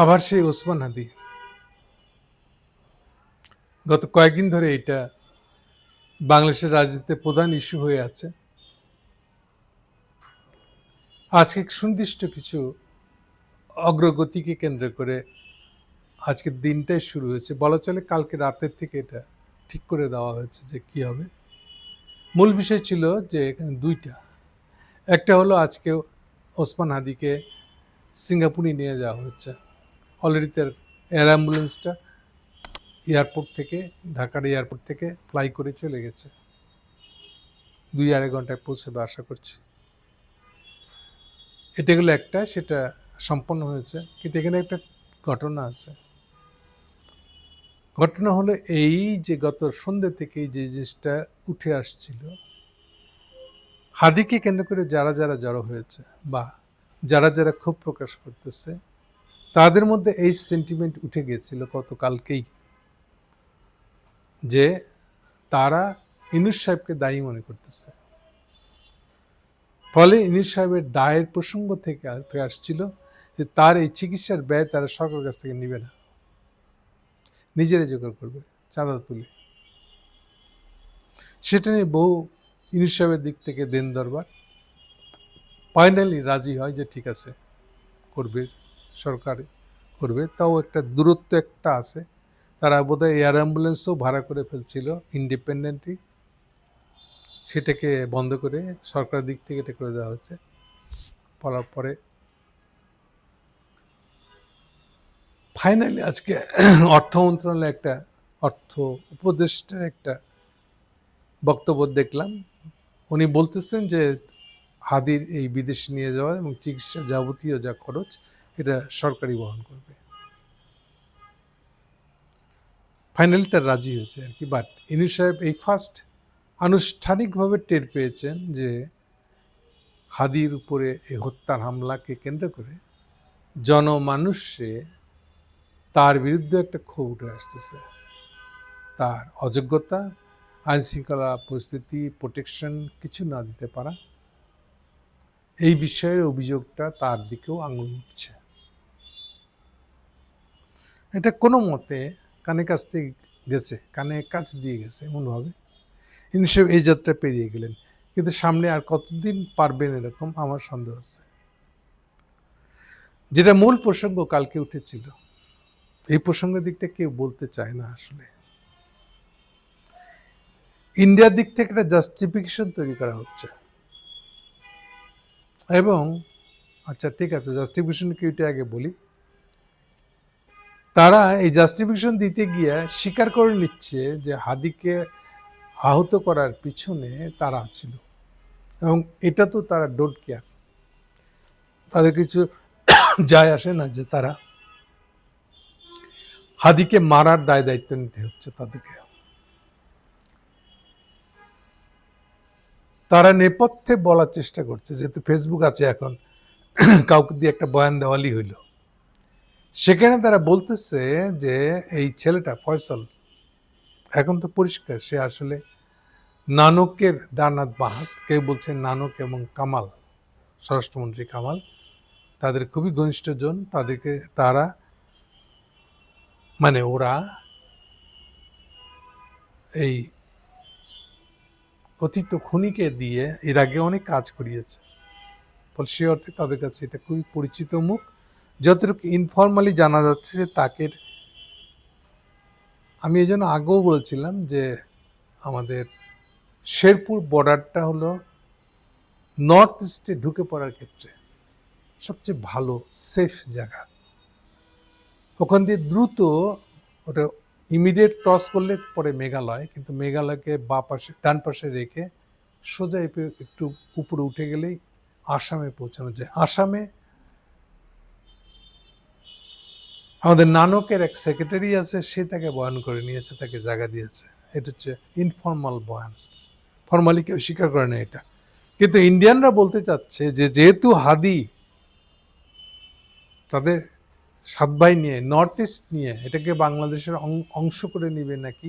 আবার সেই ওসমান হাদি, গত কয়েকদিন ধরে এটা বাংলাদেশের রাজনীতিতে প্রধান ইস্যু হয়ে আছে। আজকে সুনির্দিষ্ট কিছু অগ্রগতিকে কেন্দ্র করে আজকের দিনটাই শুরু হয়েছে, বলা চলে কালকে রাতের থেকে এটা ঠিক করে দেওয়া হয়েছে যে কি হবে। মূল বিষয় ছিল যে এখানে দুইটা, একটা হলো আজকে ওসমান হাদিকে সিঙ্গাপুরে নিয়ে যাওয়া হচ্ছে। অলরেডি তার এয়ার অ্যাম্বুলেন্সটা এয়ারপোর্ট থেকে, ঢাকার এয়ারপোর্ট থেকে ফ্লাই করে চলে গেছে, 2-2.5 ঘন্টায় পৌঁছাবে আশা করছি। এটা গেলো একটা, সেটা সম্পন্ন হয়েছে। কিন্তু এখানে একটা ঘটনা আছে। ঘটনা হলো এই যে গত সন্ধ্যে থেকে যে জিনিসটা উঠে আসছিল, হাদিকে কেন্দ্র করে যারা যারা জড়ো হয়েছে বা যারা যারা ক্ষোভ প্রকাশ করতেছে, তাদের মধ্যে এই সেন্টিমেন্ট উঠে গিয়েছিল গতকালকেই, যে তারা ইউনূস সাহেবকে দায়ী মনে করতেছে। ফলে ইউনূস সাহেবের দায়ের প্রসঙ্গ থেকে উঠে আসছিল যে তার এই চিকিৎসার ব্যয় তারা সরকারের কাছ থেকে নেবে না, নিজেরাই জোগাড় করবে চাঁদা তুলে। সেটা নিয়ে বহু ইউনূস সাহেবের দিক থেকে দেন দরবার, ফাইনালি রাজি হয় যে ঠিক আছে করবে, সরকার করবে। তাও একটা দূরত্ব একটা আছে, তারা বোধহয় এয়ার অ্যাম্বুলেন্সও ভাড়া করে ফেলছিল ইন্ডিপেন্ডেন্টলি, সেটাকে বন্ধ করে সরকারের দিক থেকে এটা করে দেওয়া হয়েছে। বলার পরে ফাইনালি আজকে অর্থ মন্ত্রণালয়ে একটা অর্থ উপদেষ্টার একটা বক্তব্য দেখলাম। উনি বলতেছেন যে হাদির এই বিদেশে নিয়ে যাওয়া এবং চিকিৎসা যাবতীয় যা খরচ এটা সরকারই বহন করবে। ফাইনালি তার রাজি হয়েছে আর কি। বাট ইউনূস সাহেব এই ফার্স্ট আনুষ্ঠানিকভাবে টের পেয়েছেন যে হাদির উপরে এই হত্যার হামলাকে কেন্দ্র করে জনমানুষে তার বিরুদ্ধে একটা ক্ষোভ উঠে আসতেছে। তার অযোগ্যতা, আইনশৃঙ্খলা পরিস্থিতি, প্রোটেকশন কিছু না দিতে পারা, এই বিষয়ের অভিযোগটা তার দিকেও আঙুল উঠছে। এটা কোনো মতে কানে কাছ থেকে গেছে, কানে কাছ দিয়ে গেছে এমনভাবে ইউনূস সাহেব এই যাত্রা পেরিয়ে গেলেন। কিন্তু সামনে আর কতদিন পারবেন এরকম আমার সন্দেহ আছে। যেটা মূল প্রসঙ্গ কালকে উঠেছিল, এই প্রসঙ্গের দিকটা কেউ বলতে চায় না আসলে। ইন্ডিয়ার দিক থেকে একটা জাস্টিফিকেশন তৈরি করা হচ্ছে এবং আচ্ছা ঠিক আছে, জাস্টিফিকেশন কি এটা আগে বলি। তারা এই জাস্টিফিকেশন দিতে গিয়ে স্বীকার করে নিচ্ছে যে হাদিকে আহত করার পিছনে তারা ছিল, এবং এটা তো তারা ডোন্ট কেয়ার, তাদের কিছু যায় আসে না যে তারা হাদিকে মারার দায় দায়িত্ব নিতে হচ্ছে তাদেরকে। তারা নেপথ্যে বলার চেষ্টা করছে, যেহেতু ফেসবুক আছে এখন, কাউকে দিয়ে একটা বয়ান দেওয়ালি হইল, সেখানে তারা বলতেছে যে এই ছেলেটা ফয়সাল এখন তো পরিষ্কার সে আসলে নানকের ডান হাত বাঁ হাত। কেউ বলছে নানক এবং কামাল, স্বরাষ্ট্রমন্ত্রী কামাল, তাদের খুবই ঘনিষ্ঠজন। তাদেরকে তারা মানে ওরা এই কথিত খুনিকে দিয়ে এর আগে অনেক কাজ করিয়েছে, ফলে সে অর্থে তাদের কাছে এটা খুবই পরিচিত মুখ। যতটুকু ইনফর্মালি জানা যাচ্ছে যে তাকে, আমি এই জন্য আগেও বলেছিলাম যে আমাদের শেরপুর বর্ডারটা হলো নর্থ ইস্টে ঢুকে পড়ার ক্ষেত্রে সবচেয়ে ভালো সেফ জায়গা। ওখান দিয়ে দ্রুত ওটা ইমিডিয়েট ক্রস করলে পরে মেঘালয়, কিন্তু মেঘালয়কে বাঁ পাশে ডান পাশে রেখে সোজা একটু উপরে উঠে গেলেই আসামে পৌঁছানো যায়। আসামে আমাদের নানকের এক সেক্রেটারি আছে, সে তাকে বয়ান করে নিয়েছে, তাকে জায়গা দিয়েছে। এটা হচ্ছে ইনফর্মাল বয়ান, ফর্মালি কেউ স্বীকার করে না এটা। কিন্তু ইন্ডিয়ানরা বলতে চাচ্ছে যে যেহেতু হাদি তাদের 7 ভাই নিয়ে নর্থ ইস্ট নিয়ে এটাকে বাংলাদেশের অংশ করে নিবে নাকি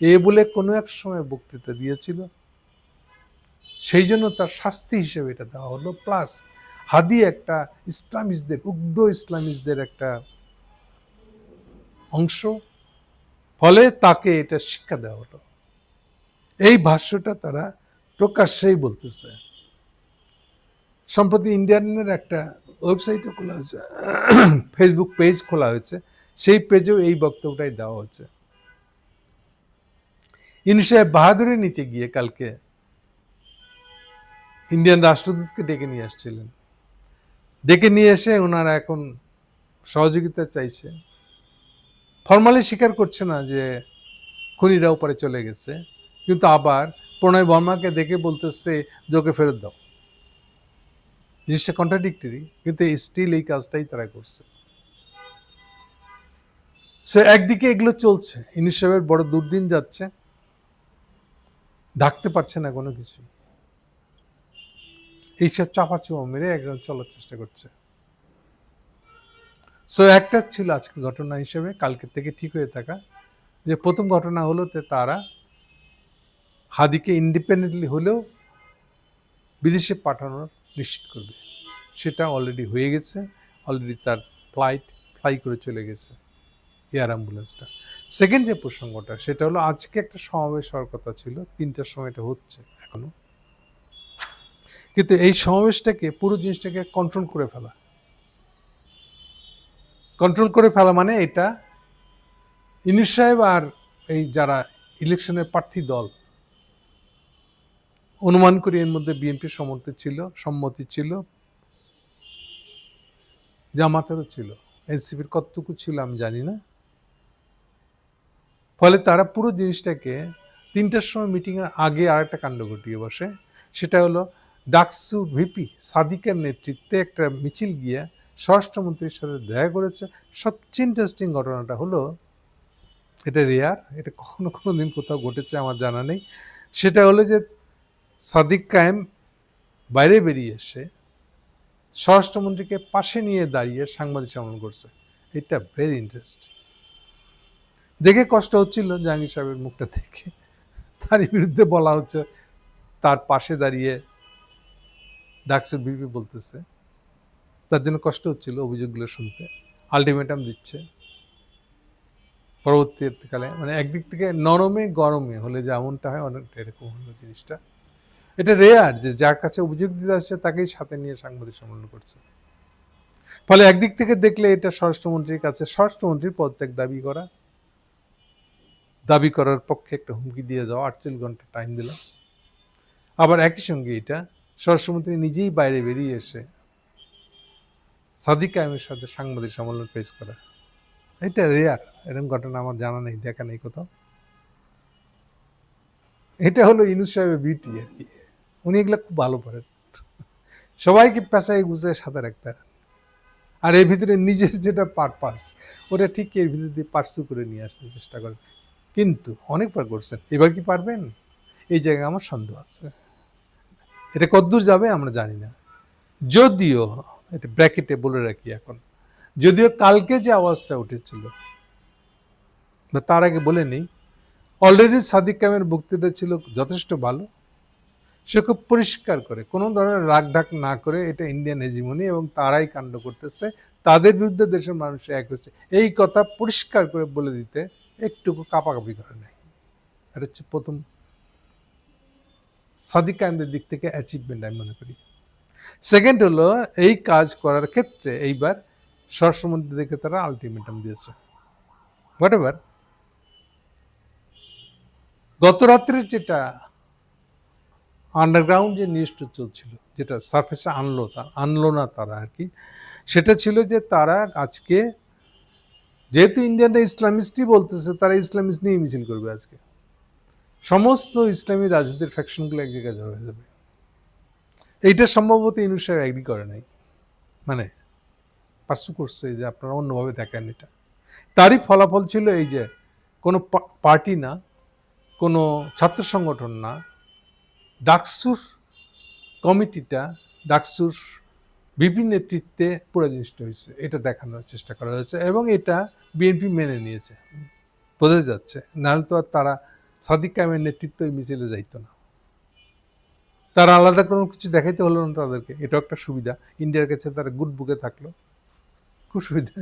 এ বলে কোনো এক সময় বক্তৃতা দিয়েছিল, সেই জন্য তার শাস্তি হিসেবে এটা দেওয়া হলো। প্লাস হাদি একটা ইসলামিস্টদের, উগ্র ইসলামিস্টদের একটা অংশ, ফলে তাকে এটা শিক্ষা দেওয়া হলো। এই ভাষ্যটা তারা প্রকাশ্যেই বলতেছে। সম্প্রতি ইন্ডিয়ানের একটা ওয়েবসাইটও খোলা হয়েছে, ফেসবুক পেজ খোলা হয়েছে, সেই পেজেও এই বক্তব্যটাই দেওয়া হচ্ছে। ইউনূস সাহেব বাহাদুরি নিতে গিয়ে কালকে ইন্ডিয়ান রাষ্ট্রদূতকে ডেকে নিয়ে আসছিলেন। ডেকে নিয়ে এসে ওনারা এখন সহযোগিতা চাইছে। ফর্মালি স্বীকার করছে না যে খুনিরা ওপারে চলে গেছে, কিন্তু আবার প্রণয় বর্মাকে দেখে বলতেছে যে ওকে ফেরত দাও। জিনিসটা কন্ট্রাডিক্টরি, কিন্তু স্টিল এই কাজটাই তারা করছে। সে একদিকে এগুলো চলছে, ইউনূস সাহেবের বড় দুর্দিন যাচ্ছে, ঢাকতে পারছে না কোনো কিছু, এইসব চাপাচুপা মেরে একদম চলার চেষ্টা করছে। সো একটা ছিল আজকের ঘটনা হিসেবে কালকে থেকে ঠিক হয়ে থাকা, যে প্রথম ঘটনা হলো তারা হাদিকে ইন্ডিপেন্ডেন্টলি হলেও বিদেশে পাঠানোর নিশ্চিত করবে। সেটা অলরেডি হয়ে গেছে, অলরেডি তার ফ্লাই করে চলে গেছে এয়ার অ্যাম্বুলেন্সটা। সেকেন্ড যে প্রসঙ্গটা সেটা হলো আজকে একটা সমাবেশ হওয়ার কথা ছিল, 3টার সময় এটা হচ্ছে এখনো, কিন্তু এই সমাবেশটাকে পুরো জিনিসটাকে কন্ট্রোল করে ফেলা মানে এটা ইউনূস সাহেব আর এই যারা ইলেকশনের প্রার্থী দল, অনুমান করি এর মধ্যে বিএনপির সম্মতি ছিল, জামাতেরও ছিল, এনসিপির কতটুকু ছিল আমি জানি না। ফলে তারা পুরো জিনিসটাকে 3টার সময় মিটিংয়ের আগে আর একটা কাণ্ড ঘটিয়ে বসে। সেটা হলো ডাকসু ভিপি সাদিকের নেতৃত্বে একটা মিছিল গিয়ে স্বরাষ্ট্রমন্ত্রীর সাথে দেখা করেছে। সবচেয়ে ইন্টারেস্টিং ঘটনাটা হলো, এটা রেয়ার, এটা কোনো দিন কোথাও ঘটেছে আমার জানা নেই, সেটা হলো যে সাদিক কায়েম বাইরে বেরিয়ে এসে স্বরাষ্ট্রমন্ত্রীকে পাশে নিয়ে দাঁড়িয়ে সাংবাদিক সম্মেলন করছে। এটা ভেরি ইন্টারেস্টিং। দেখে কষ্ট হচ্ছিল জাহাঙ্গীর সাহেবের মুখটা দেখে, তারই বিরুদ্ধে বলা হচ্ছে, তার পাশে দাঁড়িয়ে ডাকসুর বিপি বলতেছে, তার জন্য কষ্ট হচ্ছিল অভিযোগগুলো শুনতে। আলটিমেটাম দিচ্ছে পরবর্তীকালে, মানে একদিক থেকে নরমে গরমে হলে যেমনটা হয় অনেকটা এরকম হলো জিনিসটা। এটা রেয়ার যে যার কাছে অভিযোগ দিতে আসছে তাকেই সাথে নিয়ে সাংবাদিক সম্মেলন করছে। ফলে একদিক থেকে দেখলে এটা স্বরাষ্ট্রমন্ত্রীর কাছে স্বরাষ্ট্রমন্ত্রীর পদত্যাগ দাবি করার পক্ষে একটা হুমকি দিয়ে যাওয়া, 48 ঘন্টা টাইম দিল। আবার একই সঙ্গে এটা স্বরাষ্ট্রমন্ত্রী নিজেই বাইরে বেরিয়ে এসে সাদিক কায়েমের সাথে সাংবাদিক সম্মেলন পেশ করা, এটা রেয়ার। এরকম ঘটনা আমার জানা নেই, দেখা নেই কোথাও। এটা হলো ইউনূস সাহেবের বিউটি আর কি, উনি এগুলো খুব ভালো পারেন, সবাইকে পেঁচায় গুছিয়ে সাথে রাখতে, আর এর ভিতরে নিজের যেটা পারপাস ওটা ঠিক এর ভিতরে দিয়ে পার্সু করে নিয়ে আসতে চেষ্টা করেন। কিন্তু অনেকবার করছেন, এবার কি পারবেন? এই জায়গায় আমার সন্দেহ আছে। এটা কতদূর যাবে আমরা জানি না। যদিও এটা ব্র্যাকেটে বলে রাখি এখন, যদিও কালকে যে আওয়াজটা উঠেছিল, বা তার আগে বলে নেই, অলরেডি সাদিক কায়েমের বক্তৃতা ছিল যথেষ্ট ভালো। সে খুব পরিষ্কার করে, কোনো ধরনের রাগ ঢাক না করে, এটা ইন্ডিয়ান হেজিমনি এবং তারাই কাণ্ড করতেছে, তাদের বিরুদ্ধে দেশের মানুষ এক হচ্ছে, এই কথা পরিষ্কার করে বলে দিতে একটুকু কাঁপাকাঁপি করে নেয়। এটা হচ্ছে প্রথম সাদিক কায়েমের দিক থেকে অ্যাচিভমেন্ট আমি মনে করি। সেকেন্ড হলো, এই কাজ করার ক্ষেত্রে এইবার স্বরাষ্ট্রমন্ত্রীদেরকে তারা আলটিমেটাম দিয়েছে। হোয়াট এভার, গত রাত্রের যেটা আন্ডারগ্রাউন্ড যে নিউজটা চলছিল, যেটা সারফেসে আনলো না তারা আর কি, সেটা ছিল যে তারা আজকে, যেহেতু ইন্ডিয়ানরা ইসলামিস্টই বলতেছে, তারা ইসলামিস্ট নিয়ে মিছিল করবে আজকে। সমস্ত ইসলামী রাজনীতির ফ্যাকশনগুলো এক জায়গায় জড়ো হয়ে যাবে। এইটা সম্ভবত ইউনূস সাহেব এগ্রি করে নাই, মানে পার্সু করছে যে আপনারা অন্যভাবে দেখেন এটা। তারই ফলাফল ছিল এই যে কোনো পার্টি না, কোনো ছাত্র সংগঠন না, ডাকসুর কমিটিটা, ডাকসুর বিভিন্ন নেতৃত্বে পুরো জিনিসটা হয়েছে, এটা দেখানোর চেষ্টা করা হয়েছে এবং এটা বিএনপি মেনে নিয়েছে, বোঝা যাচ্ছে। নাহলে তো আর তারা সাদিক কায়েমের নেতৃত্বে ওই মিছিলে যাইতো না, তারা আলাদা কোনো কিছু দেখাইতে হলো না তাদেরকে। এটাও একটা সুবিধা, ইন্ডিয়ার কাছে তারা গুড বুকে থাকলো, খুব সুবিধা।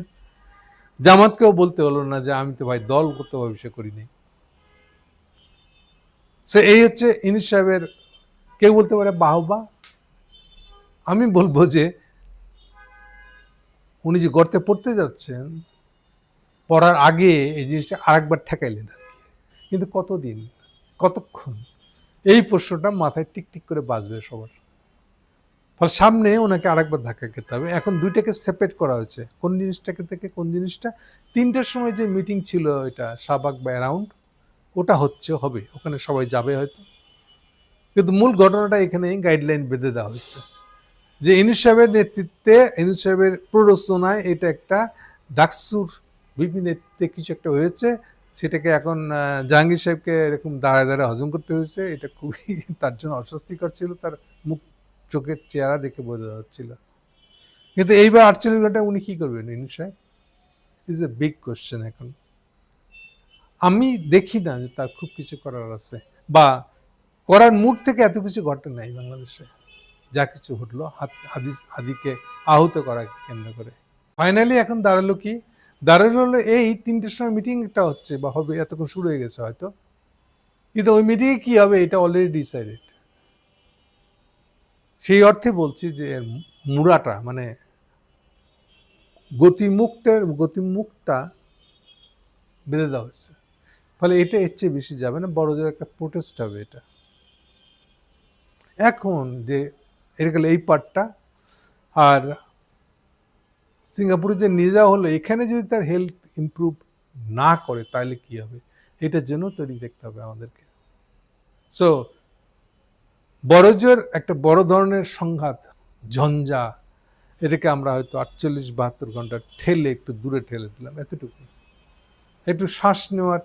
জামাতকেও বলতে হলো না যে আমি তো ভাই দলগত ভবিষ্যৎ করি নাই। সে এই হচ্ছে ইউনূস সাহেবের, কেউ বলতে পারে বাহবা, আমি বলবো যে উনি যে গর্তে পড়তে যাচ্ছেন, পড়ার আগে এই জিনিসটা আরেকবার ঠেকাইলেন আর কি। কিন্তু কতদিন, কতক্ষণ, এই প্রশ্নটা মাথায় টিকটিক করে বাজবে সবার। ফলে সামনে ওনাকে আরেকবার ধাক্কা খেতে হবে। এখন দুইটাকে সেপারেট করা হয়েছে। কোন জিনিসটাকে থেকে কোন জিনিসটা, ৩টার সময় যে মিটিং ছিল এটা শাহবাগ বা অ্যারাউন্ড, ওটা হবে। ওখানে সবাই যাবে হয়তো। কিন্তু মূল ঘটনাটা এখানেই গাইডলাইন বেঁধে দেওয়া হয়েছে। যে ইউনূস সাহেবের নেতৃত্বে, ইউনূস সাহেবের প্ররোচনায় এটা একটা ডাকসুর বিপি নেতৃত্বে কিছু একটা হয়েছে, সেটাকে এখন জাহাঙ্গীর সাহেবকে এরকম দাঁড়ায় দাঁড়ায় হজম করতে হয়েছে। এটা খুবই তার জন্য অস্বস্তিকর ছিল, তার মুখ চোখের চেহারা দেখে বোঝা যাচ্ছিল। কিন্তু এইবার ৪৮ ঘন্টায় উনি কি করবেন ইউনূস সাহেব, ইজ এ বিগ কোয়েশ্চেন এখন। আমি দেখি না যে তার খুব কিছু করার আছে, বা করার মুড থেকে এত কিছু ঘটে নাই বাংলাদেশে। যা কিছু ঘটলো হাদিকে আহত করাকে কেন্দ্র করে। ফাইনালি এখন দাঁড়ালো কি, দাঁড়ালো হলো এই ৩টের সময় মিটিং একটা হচ্ছে বা হবে, এতক্ষণ শুরু হয়ে গেছে হয়তো, কিন্তু ওই মিটিংয়ে কি হবে এটা অলরেডি ডিসাইডেড। সেই অর্থে বলছি যে মুড়াটা মানে গতিমুখটা বেঁধে দেওয়া হয়েছে। ফলে এটা এর চেয়ে বেশি যাবে না, বড় জোর একটা প্রোটেস্ট হবে এটা। এখন যে এটা গেল এই পার্টটা। আর সিঙ্গাপুরে যে নিয়ে যাওয়া হলো, এখানে যদি তার হেলথ ইমপ্রুভ না করে তাহলে কি হবে, এটার জন্য তৈরি দেখতে হবে আমাদেরকে। সো বড়জোর একটা বড় ধরনের সংঘাত, ঝঞ্ঝা, এটাকে আমরা হয়তো ৪৮-৭২ ঘন্টা ঠেলে একটু দূরে ঠেলে দিলাম, এতটুকু। একটু শ্বাস নেওয়ার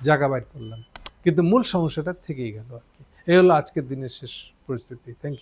জায়গা বাইর করলাম, কিন্তু মূল সমস্যাটা থেকেই গেল আর কি। এই হলো আজকের দিনের শেষ পরিস্থিতি। Thank you.